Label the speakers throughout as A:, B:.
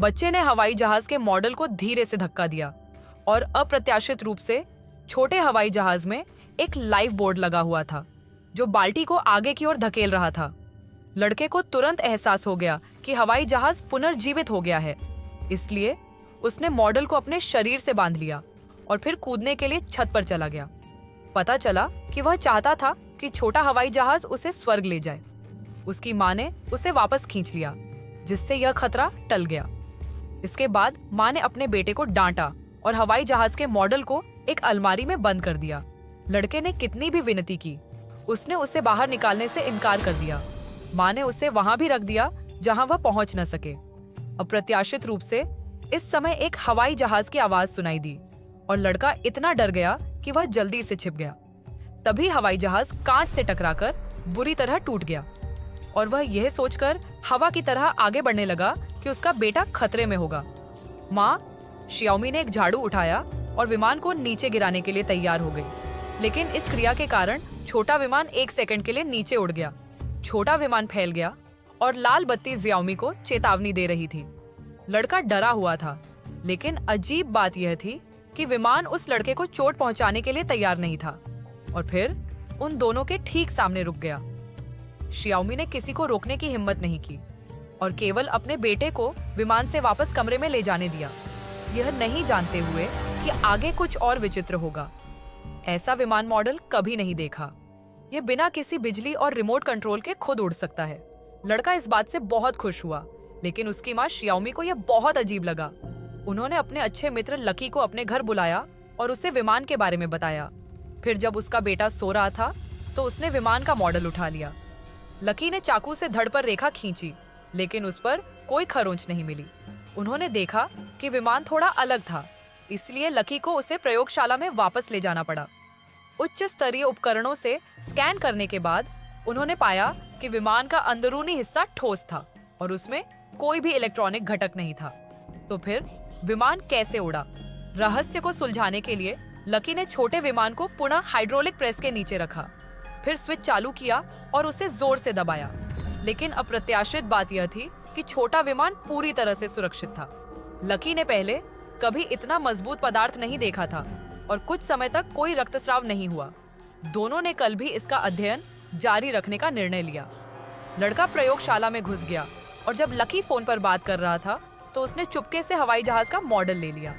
A: बच्चे ने हवाई जहाज के मॉडल को धीरे से धक्का दिया और अप्रत्याशित रूप से छोटे हवाई जहाज में एक लाइफ बोर्ड लगा हुआ था जो बाल्टी को आगे की ओर धकेल रहा था। लड़के को तुरंत एहसास हो गया कि हवाई जहाज पुनर्जीवित हो गया है, इसलिए उसने मॉडल को अपने शरीर से बांध लिया और फिर कूदने के लिए छत पर चला गया। पता चला कि वह चाहता था कि छोटा हवाई जहाज उसे स्वर्ग ले जाए। उसकी माँ ने उसे वापस खींच लिया, जिससे यह खतरा टल गया। इसके बाद माँ ने अपने बेटे को डांटा और हवाई जहाज के मॉडल को एक अलमारी में बंद कर दिया। लड़के ने कितनी भी विनती की, उसने उसे बाहर निकालने से इनकार कर दिया। माँ ने उसे वहां भी रख दिया जहां वह पहुंच न सके। अप्रत्याशित रूप से इस समय एक हवाई जहाज की आवाज सुनाई दी और लड़का इतना डर गया कि वह जल्दी से छिप गया। तभी हवाई जहाज कांच से टकराकर बुरी तरह टूट गया और वह यह सोचकर हवा की तरह आगे बढ़ने लगा कि उसका बेटा खतरे में होगा। माँ शियाओमी ने एक झाड़ू उठाया और विमान को नीचे गिराने के लिए तैयार हो गई, लेकिन इस क्रिया के कारण छोटा विमान 1 सेकंड के लिए नीचे उड़ गया। छोटा विमान फैल गया और लाल बत्ती जियाओमी को चेतावनी दे रही थी। लड़का डरा हुआ था, लेकिन अजीब बात यह थी कि विमान उस लड़के को चोट पहुंचाने के लिए तैयार नहीं था और फिर उन दोनों के ठीक सामने रुक गया। शियाओमी ने किसी को रोकने की हिम्मत नहीं की और केवल अपने बेटे को विमान से वापस कमरे में ले जाने दिया, यह नहीं जानते हुए कि आगे कुछ और विचित्र होगा। ऐसा विमान मॉडल कभी नहीं देखा। यह बिना किसी बिजली और रिमोट कंट्रोल के खुद उड़ सकता है। लड़का इस बात से बहुत खुश हुआ, लेकिन उसकी माँ शियाओमी को यह बहुत अजीब लगा। उन्होंने अपने अच्छे मित्र लकी को अपने घर बुलाया और उसे विमान के बारे में बताया। फिर जब उसका बेटा सो रहा था तो उसने विमान का मॉडल उठा लिया। लकी ने चाकू से धड़ पर रेखा खींची, लेकिन उस पर कोई खरोंच नहीं मिली। उन्होंने देखा कि विमान थोड़ा अलग था, इसलिए लकी को उसे प्रयोगशाला में वापस ले जाना पड़ा। उच्च स्तरीय उपकरणों से स्कैन करने के बाद उन्होंने पाया कि विमान का अंदरूनी हिस्सा ठोस था और उसमें कोई भी इलेक्ट्रॉनिक घटक नहीं था। तो फिर विमान कैसे उड़ा? रहस्य को सुलझाने के लिए लकी ने छोटे विमान को पुनः हाइड्रोलिक प्रेस के नीचे रखा, फिर स्विच चालू किया और उसे जोर से दबाया। लेकिन अप्रत्याशित बात यह थी कि छोटा विमान पूरी तरह से सुरक्षित था। लकी ने पहले कभी इतना मजबूत पदार्थ नहीं देखा था और कुछ समय तक कोई रक्तस्राव नहीं हुआ। दोनों ने कल भी इसका अध्ययन जारी रखने का निर्णय लिया। लड़का प्रयोगशाला में घुस गया और जब लकी फोन पर बात कर रहा था तो उसने चुपके से हवाई जहाज का मॉडल ले लिया।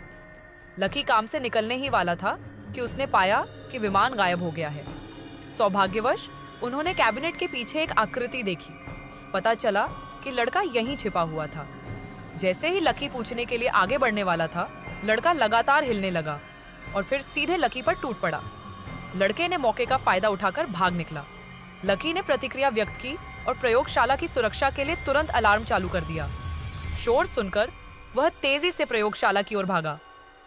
A: लकी काम से निकलने ही वाला था कि उसने पाया कि विमान गायब हो गया है। सौभाग्यवश उन्होंने कैबिनेट के पीछे एक आकृति देखी। पता चला कि लड़का यहीं छिपा हुआ था। जैसे ही लकी पूछने के लिए आगे बढ़ने वाला था, लड़का लगातार हिलने लगा और फिर सीधे लकी पर टूट पड़ा। लड़के ने मौके का फायदा उठाकर भाग निकला। लकी ने प्रतिक्रिया व्यक्त की और प्रयोगशाला की सुरक्षा के लिए तुरंत अलार्म चालू कर दिया। शोर सुनकर वह तेजी से प्रयोगशाला की ओर भागा।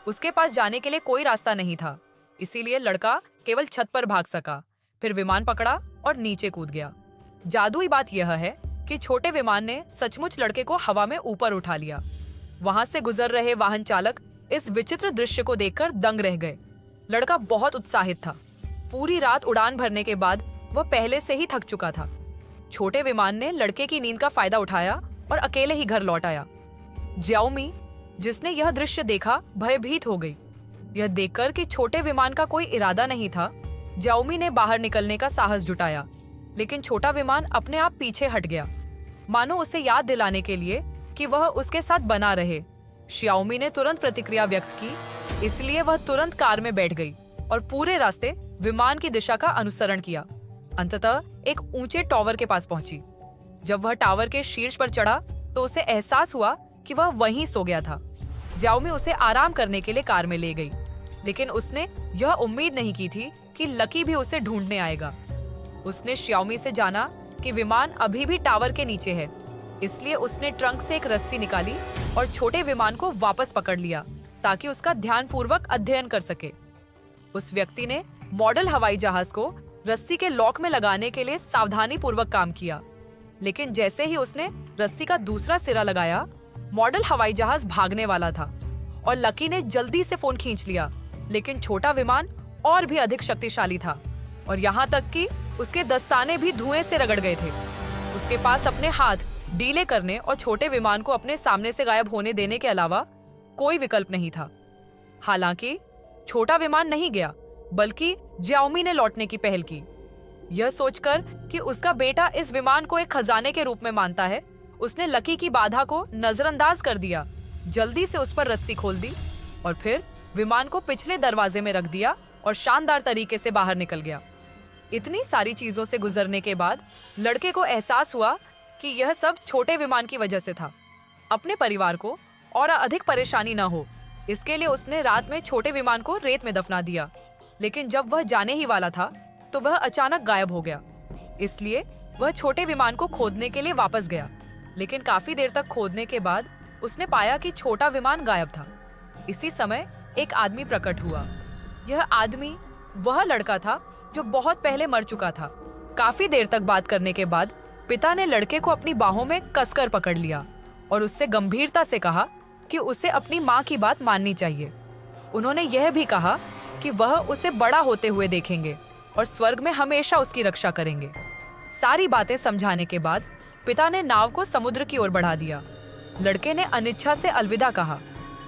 A: उसके पास जाने के लिए कोई रास्ता नहीं था, इसीलिए लड़का केवल छत पर भाग सका, फिर विमान पकड़ा और नीचे कूद गया। जादुई बात यह है कि छोटे विमान ने सचमुच लड़के को हवा में ऊपर उठा लिया। वहां से गुजर रहे वाहन चालक इस विचित्र दृश्य को देखकर दंग रह गए। लड़का बहुत उत्साहित था। पूरी रात उड़ान भरने के बाद वह पहले से ही थक चुका था। छोटे विमान ने लड़के की नींद का फायदा उठाया और अकेले ही घर लौट आया। जियाओमी, जिसने यह दृश्य देखा, भयभीत हो गई। यह देखकर कि छोटे विमान का कोई इरादा नहीं था, जियाओमी ने बाहर निकलने का साहस जुटाया, लेकिन छोटा विमान अपने आप पीछे हट गया, मानो उसे याद दिलाने के लिए कि वह उसके साथ बना रहे। शियाओमी ने तुरंत प्रतिक्रिया व्यक्त की, इसलिए वह तुरंत कार में बैठ गई और पूरे रास्ते विमान की दिशा का अनुसरण किया। अंततः एक ऊंचे टावर के पास पहुंची। जब वह टावर के शीर्ष पर चढ़ा तो उसे एहसास हुआ कि वह वहीं सो गया था। जियाओमी उसे आराम करने के लिए कार में ले गई, लेकिन उसने यह उम्मीद नहीं की थी कि लकी भी उसे ढूंढने आएगा। उसने शियाओमी से जाना कि विमान अभी भी टावर के नीचे है, इसलिए उसने ट्रंक से एक रस्सी निकाली और छोटे विमान को वापस पकड़ लिया ताकि उसका ध्यानपूर्वक अध्ययन कर सके। उस व्यक्ति ने मॉडल हवाई जहाज को रस्सी के लॉक में लगाने के लिए सावधानी पूर्वक काम किया, लेकिन जैसे ही उसने रस्सी का दूसरा सिरा लगाया, मॉडल हवाई जहाज भागने वाला था और लकी ने जल्दी से फोन खींच लिया। लेकिन छोटा विमान और भी अधिक शक्तिशाली था और यहाँ तक कि उसके दस्ताने भी धुएं से रगड़ गए थे। उसके पास अपने हाथ डीले करने और छोटे विमान को अपने सामने से गायब होने देने के अलावा कोई विकल्प नहीं था। हालांकि छोटा विमान नहीं गया, बल्कि ज्याओमी ने लौटने की पहल की। यह सोचकर कि उसका बेटा इस विमान को एक खजाने के रूप में मानता है, उसने लकी की बाधा को नजरअंदाज कर दिया, जल्दी से उस पर रस्सी खोल दी और फिर विमान को पिछले दरवाजे में रख दिया और शानदार तरीके से बाहर निकल गया। इतनी सारी चीजों से गुजरने के बाद लड़के को एहसास हुआ कि यह सब छोटे विमान की वजह से था। अपने परिवार को और अधिक परेशानी न हो, इसके लिए उसने रात में छोटे विमान को रेत में दफना दिया। लेकिन जब वह जाने ही वाला था तो वह अचानक गायब हो गया। इसलिए वह छोटे विमान को खोदने के लिए वापस गया, लेकिन काफी देर तक खोदने के बाद उसने पाया कि छोटा विमान गायब था। इसी समय एक आदमी प्रकट हुआ। यह आदमी वह लड़का था जो बहुत पहले मर चुका था। काफी देर तक बात करने के बाद पिता ने लड़के को अपनी बाहों में कसकर पकड़ लिया और उससे गंभीरता से कहा कि उसे अपनी माँ की बात माननी चाहिए। उन्होंने यह भी कहा कि वह उसे बड़ा होते हुए देखेंगे और स्वर्ग में हमेशा उसकी रक्षा करेंगे। सारी बातें समझाने के बाद पिता ने नाव को समुद्र की ओर बढ़ा दिया। लड़के ने अनिच्छा से अलविदा कहा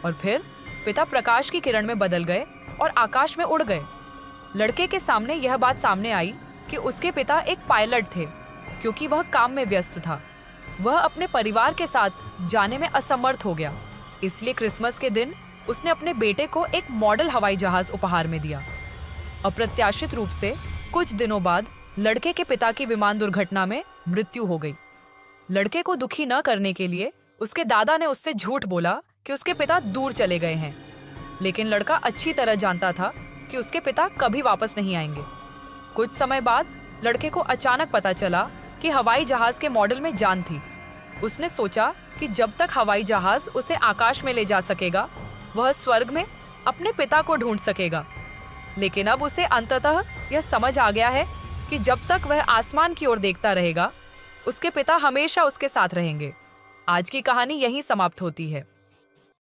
A: और फिर पिता प्रकाश की किरण में बदल गए और आकाश में उड़ गए। लड़के के सामने यह बात सामने आई कि उसके पिता एक पायलट थे, क्योंकि वह काम में व्यस्त था। वह अपने परिवार के साथ जाने में असमर्थ हो गया, इसलिए क्रिसमस के दिन उसने अपने बेटे को एक मॉडल हवाई जहाज उपहार में दिया। अप्रत्याशित रूप से कुछ दिनों बाद लड़के के पिता की विमान दुर्घटना में मृत्यु हो गई। लड़के को दुखी न करने के लिए उसके दादा ने उससे झूठ बोला कि उसके पिता दूर चले गए हैं, लेकिन लड़का अच्छी तरह जानता था कि उसके पिता कभी वापस नहीं आएंगे। कुछ समय बाद लड़के को अचानक पता चला कि हवाई जहाज के मॉडल में जान थी। उसने सोचा कि जब तक हवाई जहाज उसे आकाश में ले जा सकेगा, वह स्वर्ग में अपने पिता को ढूंढ सकेगा। लेकिन अब उसे अंततः यह समझ आ गया है कि जब तक वह आसमान की ओर देखता रहेगा, उसके पिता हमेशा उसके साथ रहेंगे। आज की कहानी यहीं समाप्त होती है।